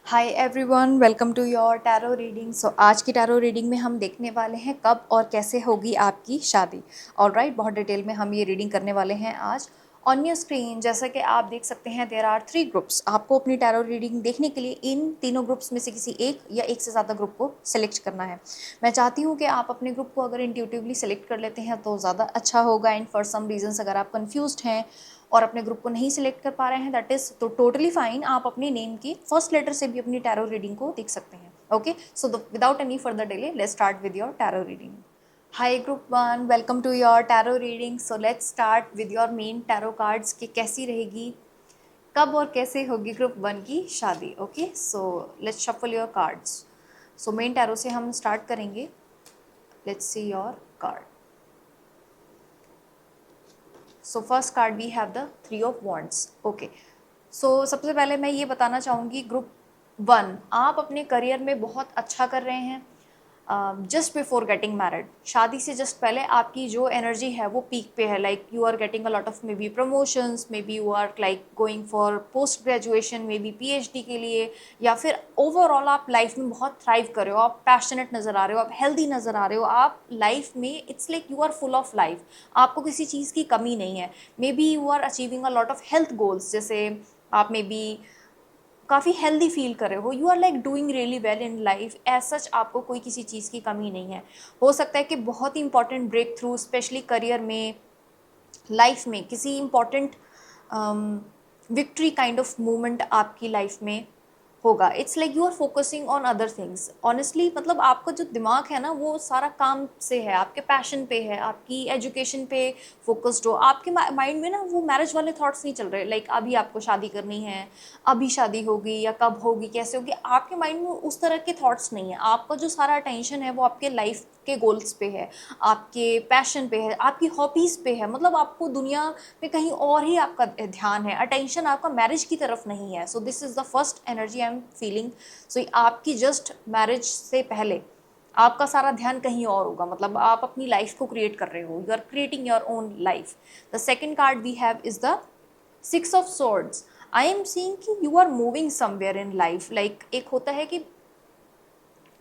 Hi everyone, welcome to your tarot reading. So आज की tarot reading में हम देखने वाले हैं कब और कैसे होगी आपकी शादी। ऑलराइट, बहुत डिटेल में हम ये रीडिंग करने वाले हैं आज ऑन योर स्क्रीन। जैसा कि आप देख सकते हैं, देयर आर 3 ग्रुप्स। आपको अपनी टैरो रीडिंग देखने के लिए इन तीनों ग्रुप्स में से किसी एक या एक से ज़्यादा ग्रुप को सिलेक्ट करना है। मैं चाहती हूँ कि आप अपने ग्रुप को अगर इंट्यूटिवली सिलेक्ट कर लेते हैं तो ज़्यादा अच्छा होगा। एंड फॉर सम रीजंस अगर आप कन्फ्यूज्ड हैं और अपने ग्रुप को नहीं सिलेक्ट कर पा रहे हैं, दैट इज तो टोटली फाइन। आप अपने नेम की फर्स्ट लेटर से भी अपनी टैरो रीडिंग को देख सकते हैं। Okay, so without any further delay let's start with your tarot reading. Hi group one, welcome to your tarot reading. So let's start with your main tarot cards कि कैसी रहेगी, कब और कैसे होगी ग्रुप वन की शादी। Okay, so let's shuffle your cards. So main tarot से हम स्टार्ट करेंगे। Let's see your card. So first card we have the 3 of wands. Okay, so सबसे पहले मैं ये बताना चाहूँगी ग्रुप वन, आप अपने करियर में बहुत अच्छा कर रहे हैं। जस्ट बिफोर गेटिंग मैरिड, शादी से जस्ट पहले आपकी जो एनर्जी है वो पीक पे है। Like you are getting a lot of may be promotions, may B you are like going for post graduation, may be PhD के लिए, या फिर ओवरऑल आप लाइफ में बहुत थ्राइव कर रहे हो। आप पैशनेट नज़र आ रहे हो, आप हेल्दी नज़र आ रहे हो। आप लाइफ में it's like you are full of life. आपको किसी चीज़ की कमी नहीं है। May B you are achieving a lot of health goals, जैसे आप मे बी काफ़ी हेल्दी फील कर रहे हो। You are like doing really well in life. As such आपको कोई किसी चीज़ की कमी नहीं है। हो सकता है कि बहुत ही important breakthrough, specially career में, लाइफ में किसी important victory kind of moment आपकी लाइफ में होगा। It's like you are focusing on other things. Honestly मतलब आपका जो दिमाग है ना वो सारा काम से है, आपके पैशन पे है, आपकी एजुकेशन पे फोकस्ड हो। आपके माइंड में ना वो मैरिज वाले थॉट्स नहीं चल रहे। लाइक अभी आपको शादी करनी है, अभी शादी होगी या कब होगी, कैसे होगी, आपके माइंड में उस तरह के थॉट्स नहीं है। आपका जो सारा अटेंशन है वो आपके लाइफ के गोल्स पे है, आपके पैशन पे है, आपकी हॉबीज़ पे है। मतलब आपको दुनिया में कहीं और ही आपका ध्यान है, अटेंशन आपका मैरिज की तरफ नहीं है। So this is the first energy I am feeling. So आपकी जस्ट मैरिज से पहले आपका सारा ध्यान कहीं और होगा। मतलब आप अपनी लाइफ को क्रिएट कर रहे हो, you are creating your own life. The second card we have is the 6 of swords। I am seeing कि you are moving somewhere in life. Like एक होता है कि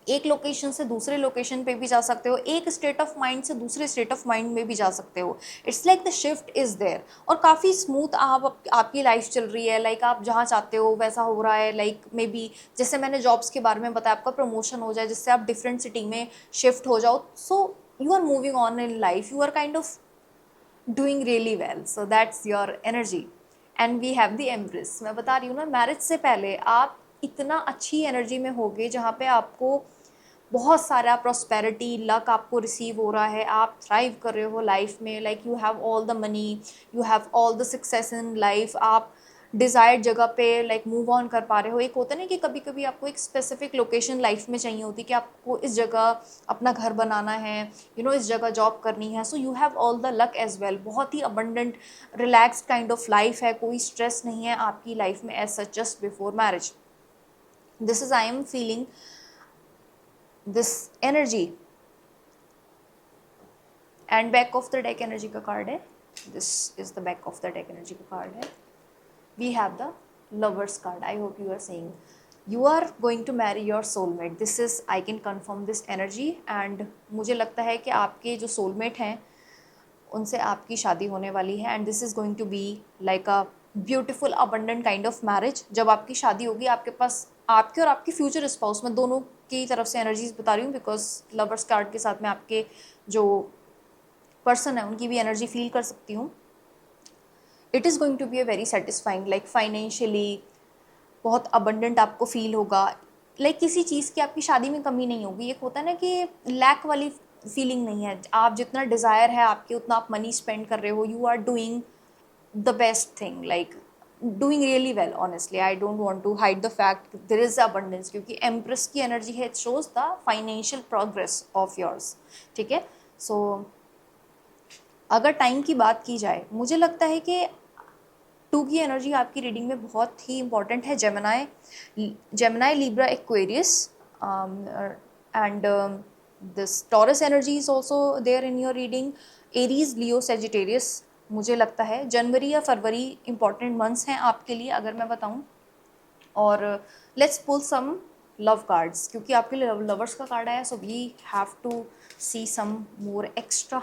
एक लोकेशन से दूसरे लोकेशन पे भी जा सकते हो, एक स्टेट ऑफ माइंड से दूसरे स्टेट ऑफ माइंड में भी जा सकते हो। It's like the shift is there. और काफ़ी स्मूथ आपकी लाइफ चल रही है। लाइक आप जहाँ चाहते हो वैसा हो रहा है। लाइक मे बी जैसे मैंने जॉब्स के बारे में बताया, आपका प्रमोशन हो जाए जिससे आप डिफरेंट सिटी में शिफ्ट हो जाओ। So you are moving on in life, you are kind of doing really well. So that's your energy. And we have the empress. मैं बता रही हूँ ना, मैरिज से पहले आप इतना अच्छी एनर्जी में होगे जहाँ पे आपको बहुत सारा प्रॉस्पेरिटी, लक आपको रिसीव हो रहा है। आप थ्राइव कर रहे हो लाइफ में। Like you have all the money, you have all the success in life. आप डिज़ायर्ड जगह पे लाइक मूव ऑन कर पा रहे हो। एक होता है ना कि कभी कभी आपको एक स्पेसिफिक लोकेशन लाइफ में चाहिए होती है कि आपको इस जगह अपना घर बनाना है, इस जगह जॉब करनी है। So you have all the luck as well. बहुत ही abundant relaxed kind of life है, कोई स्ट्रेस नहीं है आपकी लाइफ में as such just before marriage. This is I am feeling this energy. And back of the deck energy का card है। This is the back of the deck energy का card है। We have the lovers card. I hope you are saying you are going to marry your soulmate. This is, I can confirm this energy. And मुझे लगता है कि आपके जो soulmate हैं उनसे आपकी शादी होने वाली है। And this is going to be like a beautiful abundant kind of marriage. जब आपकी शादी होगी, आपके पास आपके और आपके फ्यूचर स्पाउस, में दोनों की तरफ से एनर्जीज बता रही हूँ, बिकॉज लवर्स कार्ड के साथ में आपके जो पर्सन है उनकी भी एनर्जी फील कर सकती हूँ। It is going to be a very satisfying, like financially बहुत अबंडेंट आपको फील होगा। लाइक किसी चीज़ की आपकी शादी में कमी नहीं होगी। एक होता है ना कि लैक वाली फीलिंग नहीं है। आप जितना डिज़ायर है आपके उतना आप मनी स्पेंड कर रहे हो। You are doing the best thing, like doing really well. Honestly I don't want to hide the fact there is abundance, क्योंकि एम्प्रेस की एनर्जी है। It shows the financial progress of yours. ठीक है, सो अगर time की बात की जाए, मुझे लगता है कि 2 की एनर्जी आपकी रीडिंग में बहुत ही इंपॉर्टेंट है। Gemini Libra Aquarius and this Taurus energy is also there in your reading. Aries, Leo, Sagittarius. मुझे लगता है जनवरी या फरवरी इंपॉर्टेंट मंथ्स हैं आपके लिए, अगर मैं बताऊं। और let's pull some love cards, क्योंकि आपके लिए लवर्स का कार्ड आया, so we have to see some more extra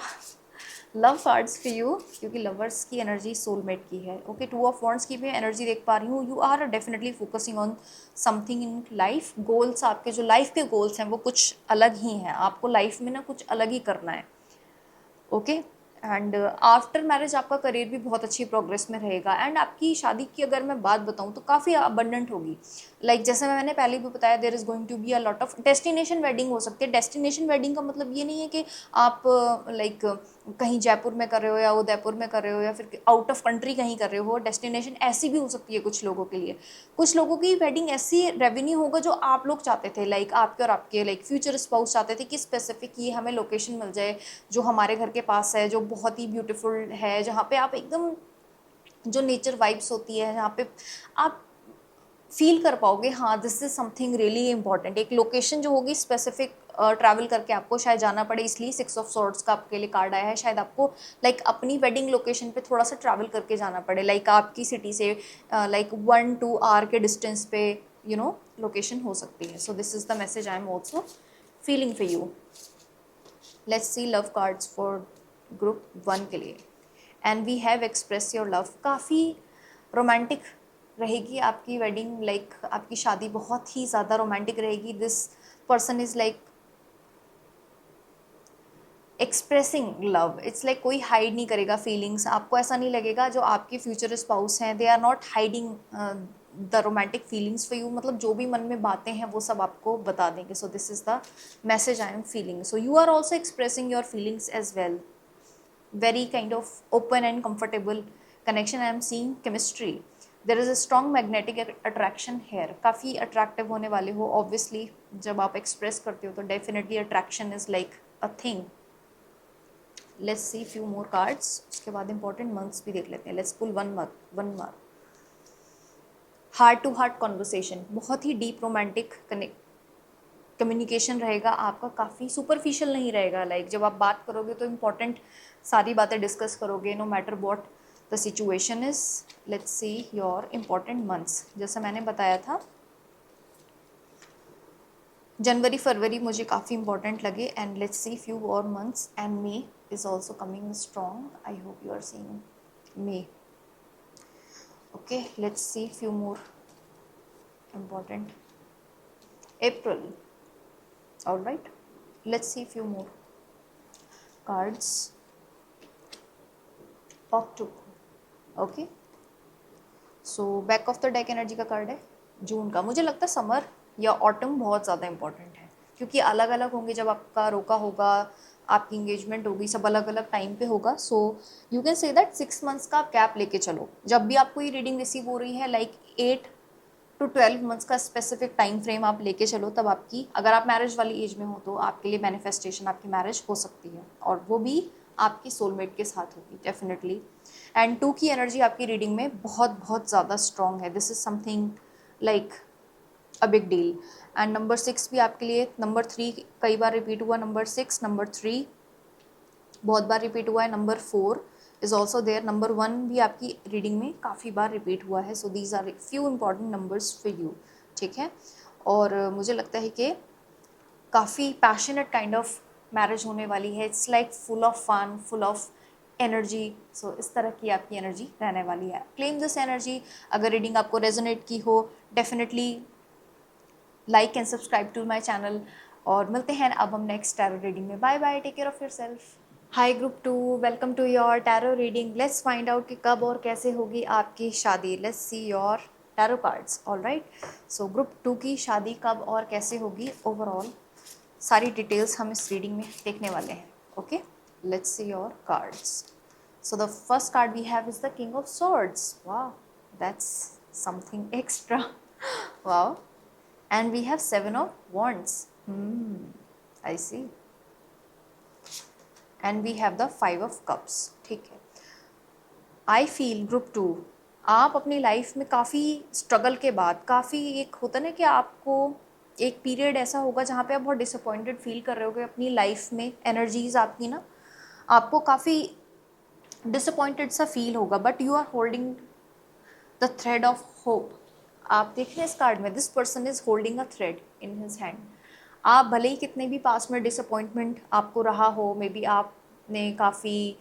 love cards for you, क्योंकि लवर्स की एनर्जी सोलमेट की है। ओके, टू ऑफ वॉन्ड्स की भी एनर्जी देख पा रही हूँ। You are definitely focusing on something in life. Goals, आपके जो लाइफ के गोल्स हैं वो कुछ अलग ही हैं, आपको लाइफ में ना कुछ अलग ही करना है। ओके, एंड आफ्टर मैरिज आपका करियर भी बहुत अच्छी प्रोग्रेस में रहेगा। एंड आपकी शादी की अगर मैं बात बताऊं तो काफ़ी अबंडेंट होगी। लाइक जैसे मैंने पहले भी बताया, there is going to be a lot of destination wedding हो सकती है। डेस्टिनेशन वेडिंग का मतलब ये नहीं है कि आप लाइक कहीं जयपुर में कर रहे हो या उदयपुर में कर रहे हो या फिर आउट ऑफ कंट्री कहीं कर रहे हो। डेस्टिनेशन ऐसी भी हो सकती है कुछ लोगों के लिए। कुछ लोगों की वेडिंग ऐसी रेवेन्यू होगा जो आप लोग चाहते थे, लाइक आपके और आपके लाइक फ्यूचर स्पाउस चाहते थे कि स्पेसिफिक ये हमें लोकेशन मिल जाए जो हमारे घर के पास है, जो बहुत ही ब्यूटीफुल है, जहाँ पे आप एकदम जो नेचर वाइब्स होती है, जहाँ पे आप फील कर पाओगे हाँ this is something really important. एक लोकेशन जो होगी स्पेसिफिक, ट्रैवल करके आपको शायद जाना पड़े, इसलिए 6 ऑफ सॉर्ड्स का आपके लिए कार्ड आया है। शायद आपको लाइक अपनी वेडिंग लोकेशन पे थोड़ा सा ट्रैवल करके जाना पड़े, लाइक आपकी सिटी से लाइक 1-2 आवर के डिस्टेंस पे लोकेशन हो सकती है। So this is the message I am also feeling for you. Let's see love cards for group 1 के लिए। And we have express your love. काफ़ी रोमांटिक रहेगी आपकी वेडिंग, लाइक आपकी शादी बहुत ही ज़्यादा रोमांटिक रहेगी। This person is like expressing love. It's like कोई हाइड नहीं करेगा फीलिंग्स, आपको ऐसा नहीं लगेगा। जो आपके फ्यूचर स्पाउस हैं they are not hiding the romantic feelings for you, मतलब जो भी मन में बातें हैं वो सब आपको बता देंगे। So this is the message I am feeling. So you are also expressing your feelings as well. Very kind of open and comfortable connection I am seeing, chemistry. There is a strong magnetic attraction here. काफ़ी attractive होने वाले हो obviously। जब आप express करते हो तो definitely attraction is like a thing. Let's see few more cards, उसके बाद important months भी देख लेते हैं। Let's pull one month. Heart to heart conversation, बहुत ही deep romantic कम्युनिकेशन रहेगा आपका, काफ़ी सुपरफिशियल नहीं रहेगा। लाइक जब आप बात करोगे तो इम्पॉर्टेंट सारी बातें डिस्कस करोगे, no matter what the situation is. Let's see your important months. जैसे मैंने बताया था जनवरी फरवरी मुझे काफ़ी इंपॉर्टेंट लगे। एंड लेट्स सी फ्यू और months. And May is also coming strong. I hope you are seeing May. Okay, let's see few more important. April. All right, let's see few more cards. October. Okay, so back of the deck energy का card है जून का। मुझे लगता है summer या autumn बहुत ज़्यादा important है, क्योंकि अलग अलग होंगे। जब आपका रोका होगा, आपकी इंगेजमेंट होगी, सब अलग अलग टाइम पे होगा। So you can say that 6 months का आप गैप लेके चलो। जब भी आपको ये रीडिंग रिसीव हो रही है लाइक 8 to 12 मंथ्स का स्पेसिफिक टाइम फ्रेम आप लेके चलो, तब आपकी, अगर आप मैरिज वाली एज में हो तो आपके लिए मैनिफेस्टेशन, आपकी मैरिज हो सकती है, और वो भी आपकी सोलमेट के साथ होगी डेफिनेटली। एंड 2 की एनर्जी आपकी रीडिंग में बहुत बहुत ज़्यादा स्ट्रॉन्ग है। This is something like a big deal. And number 6 भी आपके लिए, नंबर 3 कई बार रिपीट हुआ, नंबर 6, नंबर 3 बहुत बार रिपीट हुआ है, number 4 is also there, number 1 भी आपकी रीडिंग में काफ़ी बार रिपीट हुआ है। So these are few important numbers for you, ठीक है। और मुझे लगता है कि काफ़ी पैशनेट काइंड ऑफ मैरिज होने वाली है। It's like full of fun, full of energy. So इस तरह की आपकी एनर्जी रहने वाली है। Claim this energy. अगर रीडिंग आपको रेजोनेट की हो, definitely like and subscribe to my channel. और मिलते हैं अब हम नेक्स्ट टैरो रीडिंग में। Bye bye, take care of yourself. Hi group 2, welcome to your tarot reading. Let's find out कि कब और कैसे होगी आपकी शादी। Let's see your tarot cards. All right, so group 2 की शादी कब और कैसे होगी, ओवरऑल सारी डिटेल्स हम इस रीडिंग में देखने वाले हैं। Okay, let's see your cards. So the first card we have is the king of swords. वाह, दैट्स समथिंग एक्स्ट्रा। वाह, and we have 7 of wands. I see. And we have the 5 of cups. ठीक है, I feel group 2 आप अपनी life में काफ़ी struggle के बाद, काफ़ी एक होता ना कि आपको एक पीरियड ऐसा होगा जहाँ पे आप बहुत डिसअपॉइंटेड फील कर रहे होगे अपनी लाइफ में। एनर्जीज आपकी ना, आपको काफ़ी डिसअपॉइंटेड सा फील होगा, but you are holding the thread of hope. आप देख रहे हैं इस कार्ड में, this person is holding a thread in his hand. आप भले ही कितने भी पास में डिसअपॉइंटमेंट आपको रहा हो, मे बी आपने काफ़ी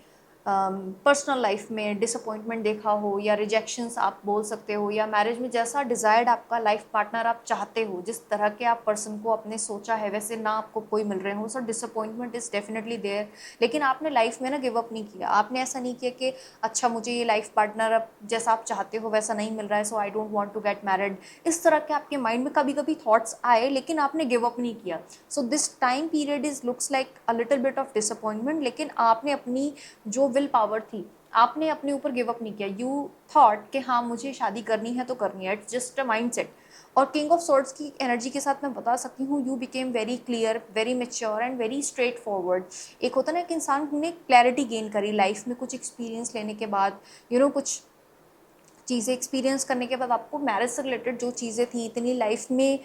पर्सनल लाइफ में डिसअपॉइंटमेंट देखा हो, या रिजेक्शंस आप बोल सकते हो, या मैरिज में जैसा डिज़ायर्ड आपका लाइफ पार्टनर आप चाहते हो, जिस तरह के आप पर्सन को आपने सोचा है वैसे ना आपको कोई मिल रहे हो, सो डिसअपॉइंटमेंट इज़ डेफिनेटली देयर। लेकिन आपने लाइफ में ना गिव अप नहीं किया। आपने ऐसा नहीं किया कि अच्छा मुझे ये लाइफ पार्टनर अब जैसा आप चाहते हो वैसा नहीं मिल रहा है, so I don't want to get married. इस तरह के आपके माइंड में कभी कभी थॉट्स आए, लेकिन आपने गिव अप नहीं किया। So this time period is looks like a little bit of disappointment, लेकिन आपने अपनी जो विल पावर थी आपने अपने ऊपर गिव अप नहीं किया। यू थॉट कि हाँ मुझे शादी करनी है तो करनी है, it's just a mind set. और किंग ऑफ सोर्ड्स की एनर्जी के साथ मैं बता सकती हूँ, you became very clear, very mature and very straight forward. एक होता ना कि इंसान ने क्लैरिटी गेन करी लाइफ में कुछ एक्सपीरियंस लेने के बाद, कुछ चीज़ें एक्सपीरियंस करने के बाद आपको मैरिज से रिलेटेड जो चीज़ें थी इतनी लाइफ में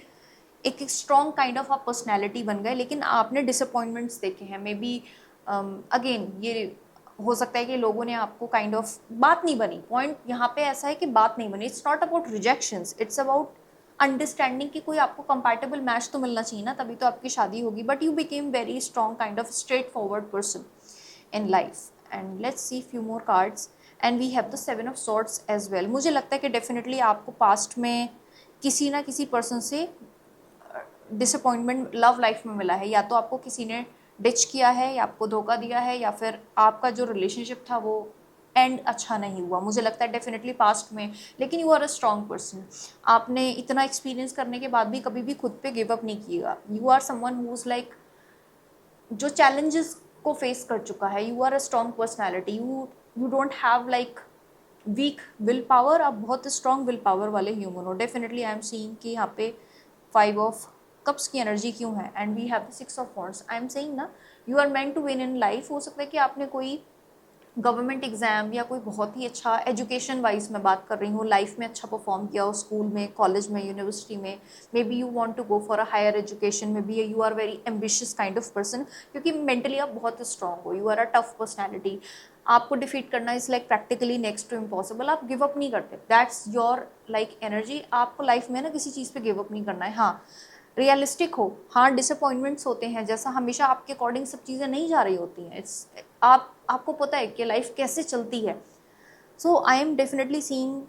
एक स्ट्रॉन्ग काइंड ऑफ आप पर्सनैलिटी बन गए। लेकिन आपने डिसअपॉइंटमेंट्स देखे हैं, मे बी अगेन ये हो सकता है कि लोगों ने आपको काइंड ऑफ बात नहीं बनी। पॉइंट यहाँ पे ऐसा है कि बात नहीं बनी, it's not about rejections, it's about understanding कि कोई आपको कंपैटिबल मैच तो मिलना चाहिए ना, तभी तो आपकी शादी होगी। But you became very strong kind of straight forward person in life. And let's see few more cards, and we have the seven of swords as well. मुझे लगता है कि डेफिनेटली आपको पास्ट में किसी ना किसी पर्सन से डिसअपॉइंटमेंट लव लाइफ में मिला है। या तो आपको किसी ने डिच किया है, या आपको धोखा दिया है, या फिर आपका जो रिलेशनशिप था वो एंड अच्छा नहीं हुआ। मुझे लगता है डेफिनेटली पास्ट में। लेकिन you are a strong person. आपने इतना एक्सपीरियंस करने के बाद भी कभी भी खुद पे गिव अप नहीं किया। You are someone who is like जो चैलेंजेस को फेस कर चुका है। You are a strong personality. You don't have like weak will power. आप बहुत स्ट्रॉन्ग विल पावर वाले ह्यूमन हो। डेफिनेटली आई एम सीइंग कि यहाँ पे 5 ऑफ कप्स की एनर्जी क्यों है, and we have the 6 of wands. I am seeing ना, you are meant to win in life. हो सकता है कि आपने कोई गवर्नमेंट एग्जाम या कोई बहुत ही अच्छा एजुकेशन वाइज मैं बात कर रही हूँ, लाइफ में अच्छा परफॉर्म किया हो, स्कूल में, कॉलेज में, यूनिवर्सिटी में। May be you want to go for a higher education, may be you are very ambitious kind of person, क्योंकि मेंटली आप बहुत स्ट्रांग हो। You are a tough personality. आपको डिफीट करना is like practically next to impossible. आप give up नहीं करते, that's your like energy. आपको लाइफ में ना किसी चीज़ पे गिव अप नहीं करना है। हाँ, रियलिस्टिक हो, हाँ डिसअपॉइंटमेंट्स होते हैं, जैसा हमेशा आपके अकॉर्डिंग सब चीज़ें नहीं जा रही होती हैं। इट्स आपको पता है कि लाइफ कैसे चलती है। So I am definitely seeing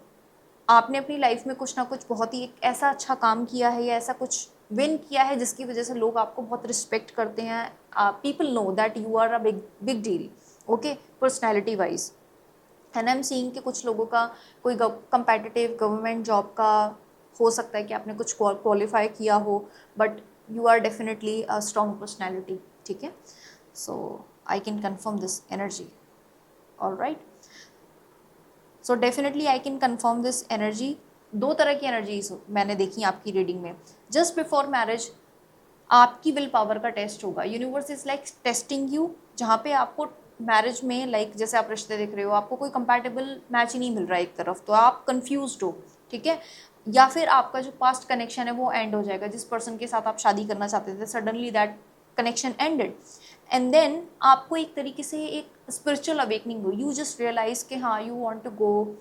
आपने अपनी लाइफ में कुछ ना कुछ बहुत ही एक ऐसा अच्छा काम किया है, या ऐसा कुछ विन किया है जिसकी वजह से लोग आपको बहुत रिस्पेक्ट करते हैं। People know that you are a big big deal, okay, personality wise. And I am seeing कि कुछ लोगों का कोई कंपेटिटिव गवर्नमेंट जॉब का हो सकता है कि आपने कुछ क्वालिफाई किया हो, but you are definitely a strong personality. ठीक है, so I can confirm this energy. All right, so definitely I can confirm this energy. दो तरह की एनर्जीज मैंने देखी आपकी रीडिंग में। जस्ट बिफोर मैरिज आपकी विल पावर का टेस्ट होगा। Universe is like testing you, जहाँ पे आपको मैरिज में लाइक जैसे आप रिश्ते देख रहे हो, आपको कोई कंपैटिबल मैच ही नहीं मिल रहा है एक तरफ, तो आप कंफ्यूज्ड हो। ठीक है, या फिर आपका जो पास्ट कनेक्शन है वो एंड हो जाएगा। जिस पर्सन के साथ आप शादी करना चाहते थे, suddenly that connection ended, and then आपको एक तरीके से एक स्पिरिचुअल अवेकनिंग हो। यू जस्ट रियलाइज कि हाँ you want to go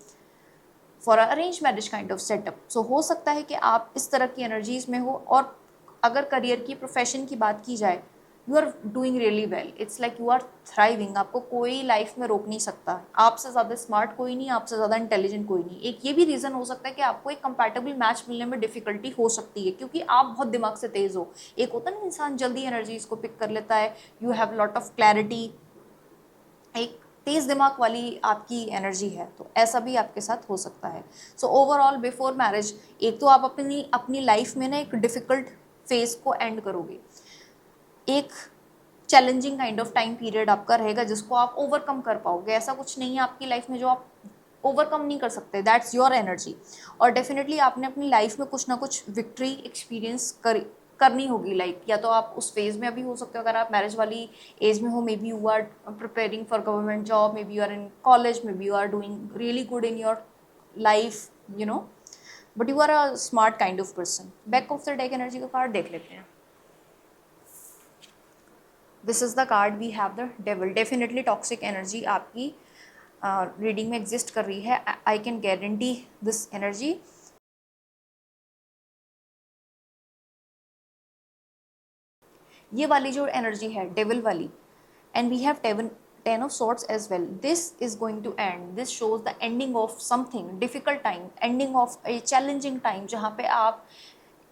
for arrange marriage kind of setup. So हो सकता है कि आप इस तरह की एनर्जीज में हो। और अगर करियर की, प्रोफेशन की बात की जाए, you are doing really well. It's like you are thriving. आपको कोई लाइफ में रोक नहीं सकता। आपसे ज़्यादा स्मार्ट कोई नहीं, आपसे ज़्यादा इंटेलिजेंट कोई नहीं। एक ये भी रीज़न हो सकता है कि आपको एक कंपैटिबल मैच मिलने में डिफिकल्टी हो सकती है, क्योंकि आप बहुत दिमाग से तेज़ हो। एक होता है ना इंसान जल्दी एनर्जीज को पिक कर लेता है, you have lot of clarity, एक तेज दिमाग वाली आपकी एनर्जी है, तो ऐसा भी आपके साथ हो सकता है। सो ओवरऑल बिफोर मैरिज एक तो आप अपनी अपनी लाइफ में ना एक डिफ़िकल्ट फेज को एंड करोगे। एक challenging kind of time period आपका रहेगा जिसको आप ओवरकम कर पाओगे। ऐसा कुछ नहीं है आपकी लाइफ में जो आप ओवरकम नहीं कर सकते, दैट्स योर एनर्जी। और डेफिनेटली आपने अपनी लाइफ में कुछ ना कुछ विक्ट्री एक्सपीरियंस करनी होगी। लाइक या तो आप उस फेज में अभी हो सकते हो, अगर आप मैरिज वाली एज में हो, may be you are preparing for government job, may be you are in college, may be you are doing really good in your life, you know, but you are a smart kind of person. Back of the deck energy का card देख लेते हैं। This is the card, we have the devil. Definitely toxic energy आपकी reading में exist कर रही है। I can guarantee this energy. ये वाली जो एनर्जी है डेविल वाली, and we have ten of swords as well, this is going to end, this shows the ending of something difficult time, ending of a challenging time, जहाँ पे आप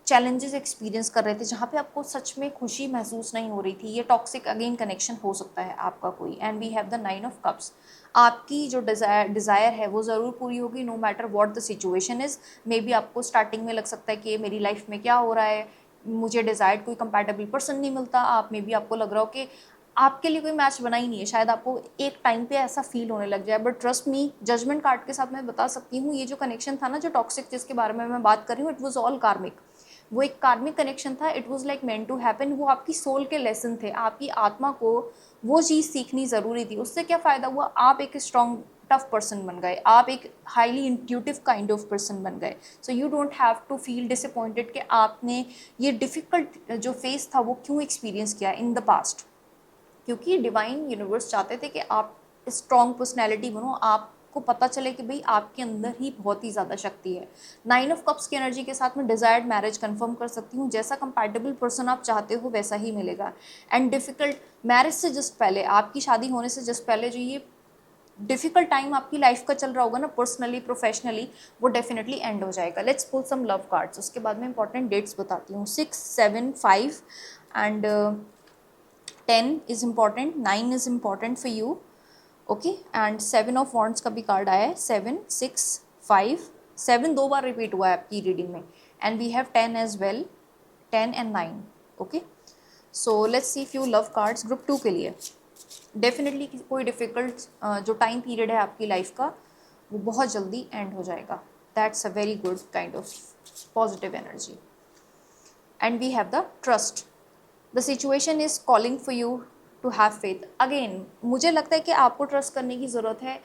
challenges experience कर रहे थे, जहाँ पे आपको सच में खुशी महसूस नहीं हो रही थी। ये टॉक्सिक अगेन कनेक्शन हो सकता है आपका कोई। And we have the 9 of cups, आपकी जो डिज़ायर है वो ज़रूर पूरी होगी, no matter what the situation is. Maybe आपको स्टार्टिंग में लग सकता है कि मेरी लाइफ में क्या हो रहा है, मुझे डिज़ायर्ड कोई कंपैटिबल पर्सन नहीं मिलता। आप मे बी आपको लग रहा हो कि आपके लिए कोई मैच बना ही नहीं है, शायद आपको एक टाइम पे ऐसा फील होने लग जाए। But trust me, judgment card के साथ मैं बता सकती हूँ, ये जो कनेक्शन था ना, जो टॉक्सिक जिसके बारे में मैं बात कर रही हूँ, इट वॉज ऑल कार्मिक। वो एक कार्मिक कनेक्शन था, it was like meant to happen. वो आपकी सोल के लेसन थे, आपकी आत्मा को वो चीज़ सीखनी ज़रूरी थी। उससे क्या फ़ायदा हुआ, आप एक स्ट्रॉन्ग टफ पर्सन बन गए, आप एक highly intuitive kind of person बन गए। So you don't have to feel disappointed कि आपने ये डिफ़िकल्ट जो फेस था वो क्यों एक्सपीरियंस किया इन द पास्ट, क्योंकि डिवाइन यूनिवर्स चाहते थे कि आप स्ट्रॉन्ग पर्सनैलिटी बनो, आपको पता चले कि भाई आपके अंदर ही बहुत ही ज़्यादा शक्ति है। 9 ऑफ कप्स की एनर्जी के साथ में डिज़ायर्ड मैरिज कंफर्म कर सकती हूँ, जैसा कंपैटिबल पर्सन आप चाहते हो वैसा ही मिलेगा। एंड डिफ़िकल्ट मैरिज से जस्ट पहले, आपकी शादी होने से जस्ट पहले जो ये डिफ़िकल्ट टाइम आपकी लाइफ का चल रहा होगा ना, पर्सनली प्रोफेशनली, वो डेफिनेटली एंड हो जाएगा। Let's pull some love cards, उसके बाद में इंपॉर्टेंट डेट्स बताती हूँ। 6, 7, 5 and 10 is important, 9 is important for you, okay, and 7 of wands का भी कार्ड आया है, 7, 6, 5, 7 दो बार रिपीट हुआ है आपकी रीडिंग में, and we have 10 as well, 10 and 9, okay, so let's see few love cards group 2 के लिए। डेफिनेटली कोई डिफ़िकल्ट जो टाइम पीरियड है आपकी लाइफ का वो बहुत जल्दी एंड हो जाएगा, that's a very good kind of positive energy. And we have the trust, the situation is calling for you to have faith. Again मुझे लगता है कि आपको ट्रस्ट करने की ज़रूरत है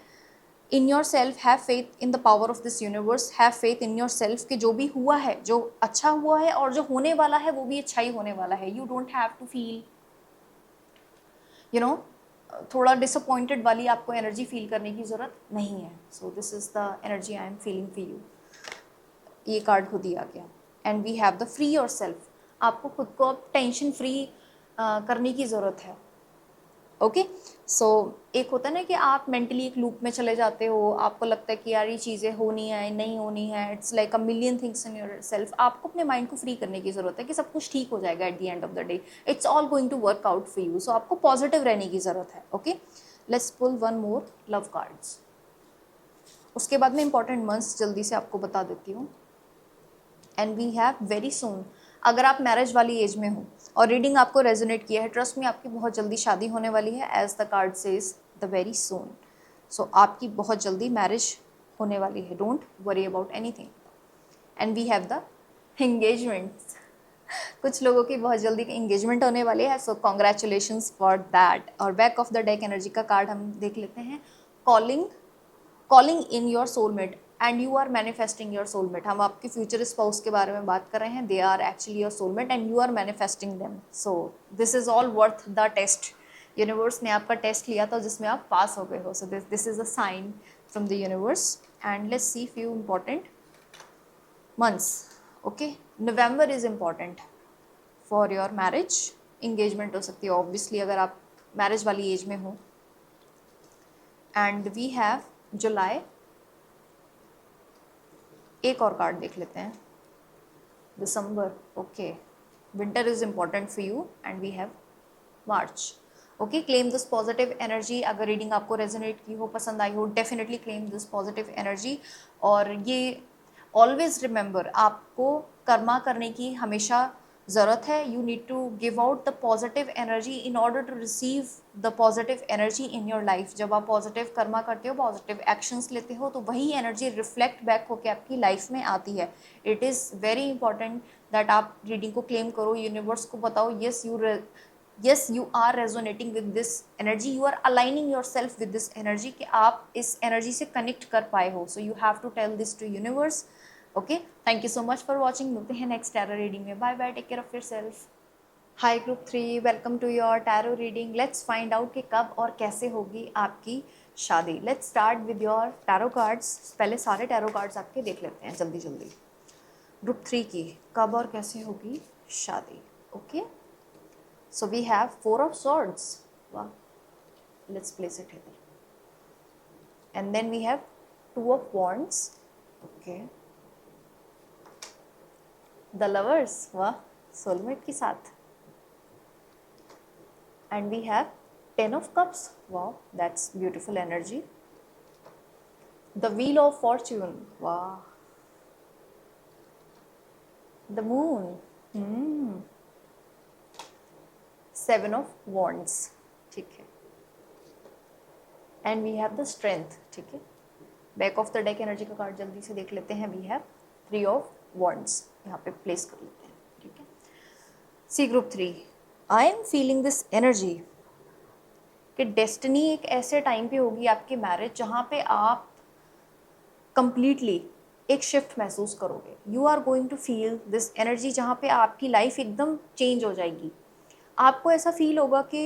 in your self, have faith in the power of this universe, have faith in your self कि जो भी हुआ है, जो अच्छा हुआ है और जो होने वाला है वो भी अच्छा ही होने वाला है। You don't have to feel you know थोड़ा डिसअपॉइंटेड वाली आपको एनर्जी फील करने की ज़रूरत नहीं है। So this is the energy I am feeling for you, ये कार्ड खुद ही आ गया। And we have the free yourself, आपको खुद को अब टेंशन फ्री करने की ज़रूरत है। ओके, सो एक होता है ना कि आप मेंटली एक लूप में चले जाते हो, आपको लगता है कि यार ये चीज़ें होनी है नहीं होनी है, it's like a million things in your self. आपको अपने माइंड को फ्री करने की ज़रूरत है कि सब कुछ ठीक हो जाएगा at the end of the day, it's all going to work out for you. So आपको पॉजिटिव रहने की ज़रूरत है। Okay, let's pull one more love cards, उसके बाद में इंपॉर्टेंट मंथ्स जल्दी से आपको बता देती हूँ। And we have very soon, अगर आप मैरिज वाली एज में हो और रीडिंग आपको रेजोनेट किया है, ट्रस्ट में आपकी बहुत जल्दी शादी होने वाली है, as the card says the very soon. So आपकी बहुत जल्दी मैरिज होने वाली है, don't worry about anything. And we have the engagements, कुछ लोगों की बहुत जल्दी इंगेजमेंट होने वाली है, सो कॉन्ग्रेचुलेशंस फॉर दैट। और back of the deck energy का कार्ड हम देख लेते हैं, calling in your soulmate and you are manifesting your soulmate. हम आपके फ्यूचर स्पाउस के बारे में बात कर रहे हैं, they are actually your soulmate and you are manifesting them. So this is all worth the test, universe ने आपका टेस्ट लिया था जिसमें आप पास हो गए हो। So this is a sign from the universe. And let's see few important months. Okay, November is important for your marriage, engagement हो सकती है ऑब्वियसली अगर आप मैरिज वाली एज में हो। एंड वी हैव जुलाई, एक और कार्ड देख लेते हैं, December. Okay, winter is important for you and we have March. Okay, claim this positive energy, अगर रीडिंग आपको रेजोनेट की हो, पसंद आई हो, definitely claim this positive energy. और ये ऑलवेज रिमेंबर, आपको कर्मा करने की हमेशा ज़रूरत है। You need to give out the positive energy in order to receive the positive energy in your life. जब आप पॉजिटिव कर्मा करते हो, पॉजिटिव एक्शंस लेते हो, तो वही एनर्जी रिफ्लेक्ट बैक होकर आपकी लाइफ में आती है। It is very important that आप रीडिंग को क्लेम करो, यूनिवर्स को बताओ yes you are resonating with this energy, you are aligning yourself with this energy कि आप इस एनर्जी से कनेक्ट कर पाए हो। So you have to tell this to universe. Okay, thank you so much for watching, मिलते हैं next tarot reading में। Bye bye, take care of yourself. Hi group 3, welcome to your tarot reading. Let's find out कि कब और कैसे होगी आपकी शादी। Let's start with your tarot cards. पहले सारे टैरो कार्ड्स आपके देख लेते हैं जल्दी जल्दी। ग्रुप 3 की कब और कैसे होगी शादी। Okay, So we have Four of Swords. Wow. Let's place it here. And then we have Two of Wands. Okay. The Lovers. वाह, soulmate के साथ. And we have Ten of Cups. Wow, that's beautiful energy. The Wheel of Fortune. Wow. The Moon. Seven of Wands. ठीक है. And we have the Strength. ठीक है. Back of the deck energy का card जल्दी से देख लेते हैं. We have three of wands. यहाँ पे प्लेस कर लेते हैं. ठीक है. C group 3. I am feeling this energy कि डेस्टिनी एक ऐसे टाइम पे होगी आपकी मैरिज जहाँ पे आप कंप्लीटली एक शिफ्ट महसूस करोगे. You are going to feel this energy जहाँ पे आपकी लाइफ एकदम चेंज हो जाएगी. आपको ऐसा फील होगा कि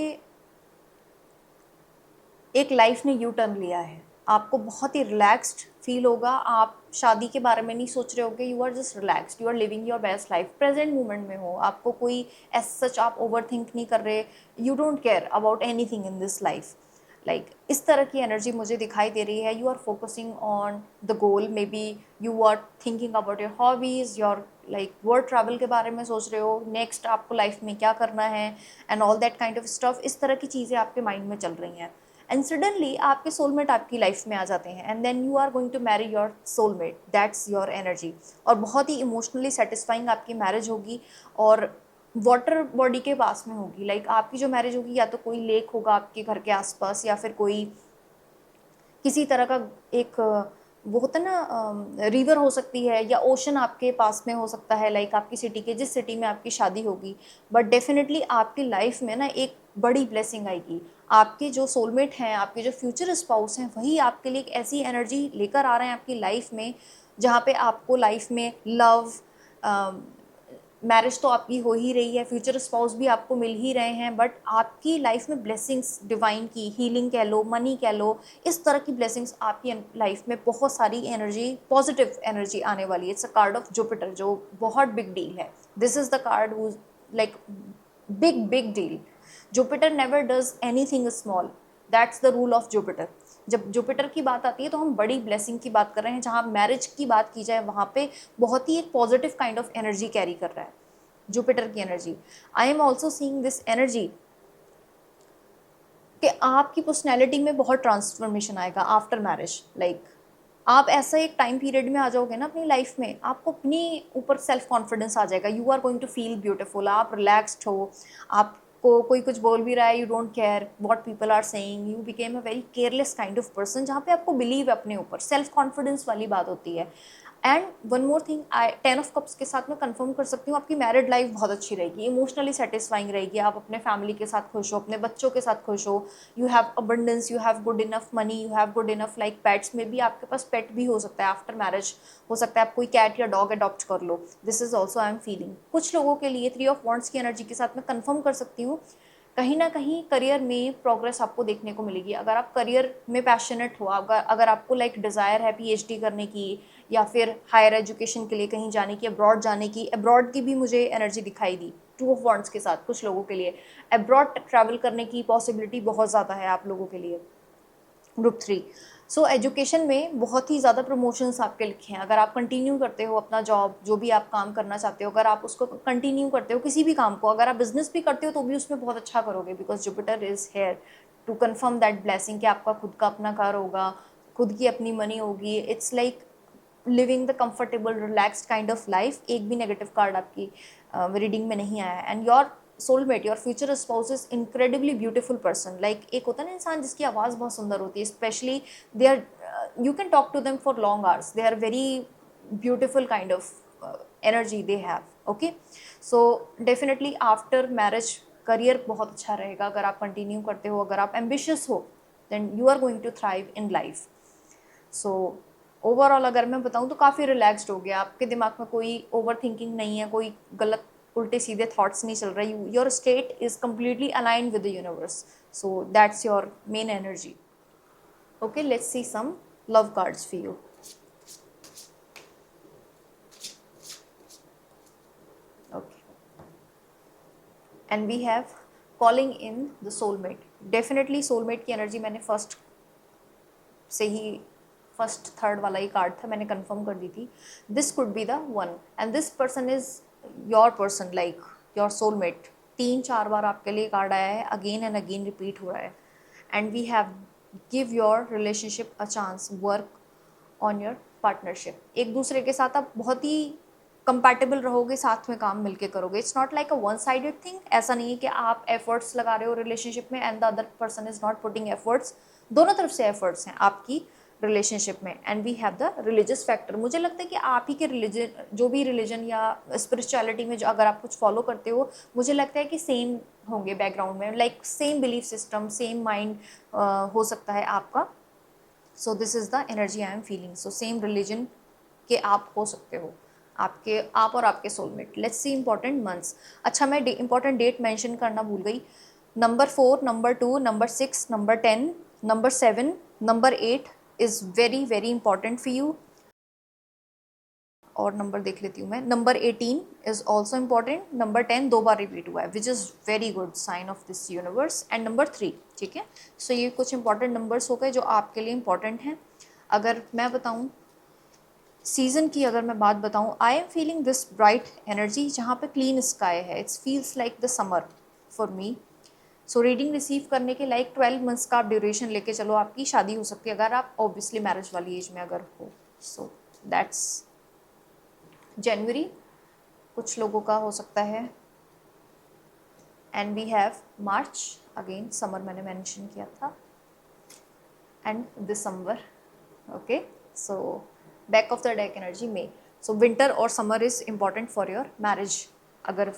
एक लाइफ ने यू टर्न लिया है. आपको बहुत ही रिलैक्स्ड फील होगा. आप शादी के बारे में नहीं सोच रहे होगे. You are just relaxed. You are living your best life. Present moment में हो. आपको कोई एज सच आप ओवर थिंक नहीं कर रहे. You don't care about anything in this life. Like इस तरह की एनर्जी मुझे दिखाई दे रही है. You are focusing on the goal. May be you are thinking about your hobbies, your like world travel के बारे में सोच रहे हो. नेक्स्ट आपको लाइफ में क्या करना है and all that kind of stuff. इस तरह की चीज़ें आपके माइंड में चल रही हैं. एंड सडनली आपके सोलमेट आपकी लाइफ में आ जाते हैं. And then you are going to marry your soulmate. That's your energy. और बहुत ही इमोशनली सेटिस्फाइंग आपकी मैरिज होगी. और वाटर बॉडी के पास में होगी. लाइक आपकी जो मैरिज होगी या तो कोई लेक होगा आपके घर के आसपास, या फिर कोई किसी तरह का एक वो होता है ना रिवर हो सकती है, या ओशन आपके पास में हो सकता है. लाइक आपकी सिटी के जिस सिटी में आपकी शादी होगी. बट डेफिनेटली आपकी लाइफ में ना एक बड़ी ब्लेसिंग आएगी. आपके जो सोलमेट हैं, आपके जो फ्यूचर स्पाउस हैं, वही आपके लिए एक ऐसी एनर्जी लेकर आ रहे हैं आपकी लाइफ में जहाँ पे आपको लाइफ में लव, मैरिज तो आपकी हो ही रही है, फ्यूचर स्पाउस भी आपको मिल ही रहे हैं. बट आपकी लाइफ में ब्लेसिंग्स डिवाइन की, हीलिंग कह लो, मनी कह लो, इस तरह की ब्लेसिंग्स आपकी लाइफ में बहुत सारी एनर्जी, पॉजिटिव एनर्जी आने वाली है. It's a card of Jupiter जो बहुत बिग डील है. This is the card who like big deal. Jupiter never does anything small. That's the rule of Jupiter. जब जुपिटर की बात आती है तो हम बड़ी ब्लेसिंग की बात कर रहे हैं. जहाँ मैरिज की बात की जाए वहाँ पे बहुत ही एक positive kind of energy carry कर रहा है जुपिटर की energy. I am also seeing this energy कि आपकी पर्सनैलिटी में बहुत ट्रांसफॉर्मेशन आएगा आफ्टर मैरिज. लाइक आप ऐसा एक टाइम पीरियड में आ जाओगे ना अपनी लाइफ में, आपको अपनी ऊपर सेल्फ कॉन्फिडेंस आ जाएगा. You are going to feel beautiful. आप रिलैक्स्ड हो. आपको कोई कुछ बोल भी रहा है, you don't care what people are saying. You became a very careless kind of person जहाँ पे आपको बिलीव है अपने ऊपर. सेल्फ कॉन्फिडेंस वाली बात होती है. And one more thing, I 10 of cups के साथ मैं कंफर्म कर सकती हूँ आपकी मैरिड लाइफ बहुत अच्छी रहेगी. इमोशनली सेटिस्फाइंग रहेगी. आप अपने फैमिली के साथ खुश हो, अपने बच्चों के साथ खुश हो. You have abundance, you have good enough money, you have good enough like pets में भी आपके पास पेट भी हो सकता है आफ्टर मैरिज. हो सकता है आप कोई कैट या डॉग अडॉप्ट कर लो. This is also I am feeling. कुछ लोगों के लिए 3 ऑफ वॉन्ड्स की एनर्जी के साथ मैं कंफर्म कर सकती हूँ कहीं ना कहीं करियर में प्रोग्रेस आपको देखने को मिलेगी. अगर आप करियर में पैशनेट हो, अगर आपको लाइक डिज़ायर है पीएचडी करने की या फिर हायर एजुकेशन के लिए कहीं जाने की, अब्रॉड जाने की. अब्रॉड की भी मुझे एनर्जी दिखाई दी 2 ऑफ वॉन्ड्स के साथ. कुछ लोगों के लिए अब्रॉड ट्रैवल करने की पॉसिबिलिटी बहुत ज़्यादा है आप लोगों के लिए. ग्रुप 3. सो एजुकेशन में बहुत ही ज़्यादा प्रमोशंस आपके लिखे हैं. अगर आप कंटिन्यू करते हो अपना जॉब, जो भी आप काम करना चाहते हो, अगर आप उसको कंटिन्यू करते हो किसी भी काम को, अगर आप बिजनेस भी करते हो तो भी उसमें बहुत अच्छा करोगे. Because Jupiter is here to confirm that blessing कि आपका खुद का अपना कार होगा, खुद की अपनी मनी होगी. It's like living the comfortable relaxed kind of life. एक भी नेगेटिव कार्ड आपकी रीडिंग में नहीं आया. And your soulmate, your future spouse is incredibly beautiful person. Like एक होता है ना इंसान जिसकी आवाज़ बहुत सुंदर होती है. Specially they are, you can talk to them for long hours. They are very beautiful kind of energy they have. Okay, so definitely after marriage career बहुत अच्छा रहेगा अगर आप कंटिन्यू करते हो. अगर आप एम्बिशियस हो then you are going to thrive in life. So overall अगर मैं बताऊँ तो काफ़ी रिलैक्स्ड हो गया. आपके दिमाग में कोई ओवर थिंकिंग नहीं है, कोई गलत उल्टे सीधे थॉट्स नहीं चल रहे. Your state is completely aligned with the universe. So that's your main energy. Okay, let's see some love cards for you. Okay, and we have calling in the soulmate. Definitely soulmate की energy मैंने first से ही, first third वाला ही card था, मैंने confirm कर दी थी। This could be the one and this person is your person, like your soulmate. 3-4 बार आपके लिए कार्ड आया है, अगेन एंड अगेन रिपीट हो रहा है। And we have give your relationship a chance, work on your partnership. एक दूसरे के साथ आप बहुत ही कंपैटिबल रहोगे, साथ में काम मिलके करोगे। It's not like a one sided thing. ऐसा नहीं है कि आप एफर्ट्स लगा रहे हो रिलेशनशिप में and the other person is not putting efforts. दोनों तरफ से एफर्ट्स हैं आपकी रिलेशनशिप में। And we have the religious factor. मुझे लगता है कि आप ही के रिलीजन, जो भी रिलीजन या स्पिरिचुअलिटी में जो अगर आप कुछ फॉलो करते हो, मुझे लगता है कि सेम होंगे बैकग्राउंड में, like same belief system, same mind हो सकता है आपका। सो this is the energy I am feeling. So same religion के आप हो सकते हो, आपके आप और आपके soulmate. Let's see important months. अच्छा, मैं इंपॉर्टेंट डेट मेंशन करना भूल गई। Number 4, number 2, number 6, number 10, number 7, number 8 is very very important for you. और नंबर देख लेती हूँ मैं। Number 18 is also important. Number 10 2 बार रिपीट हुआ है, which is very good sign of this universe. And number 3, ठीक है। सो ये कुछ इंपॉर्टेंट नंबर्स हो गए जो आपके लिए इंपॉर्टेंट हैं। अगर मैं बताऊँ सीज़न की, अगर मैं बात बताऊँ, आई am feeling this bright energy जहाँ पे क्लीन स्काई है। It's feels like the summer for me. So reading receive करने के लाइक 12 मंथ्स का आप ड्यूरेशन लेके चलो, आपकी शादी हो सकती है अगर आप ऑब्वियसली मैरिज वाली एज में अगर हो। सो दैट्स जनवरी, कुछ लोगों का हो सकता है। And we have March, again summer मैंने मेंशन किया था। And December, okay. So back of the deck energy में। सो विंटर और summer is important for your marriage अगर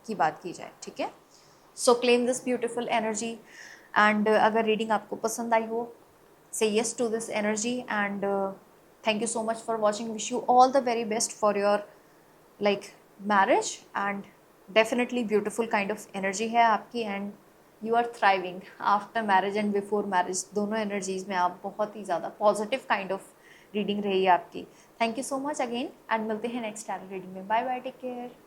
की बात की जाए, ठीक है। So claim this beautiful energy. And अगर रीडिंग आपको पसंद आई हो, say yes to this energy and thank you so much for watching. Wish you all the very best for your like marriage and definitely beautiful kind of energy है आपकी and you are thriving after marriage and before marriage, दोनों energies में आप बहुत ही ज़्यादा positive kind of reading रही है आपकी। Thank you so much again and मिलते हैं next tarot reading में। Bye bye, take care.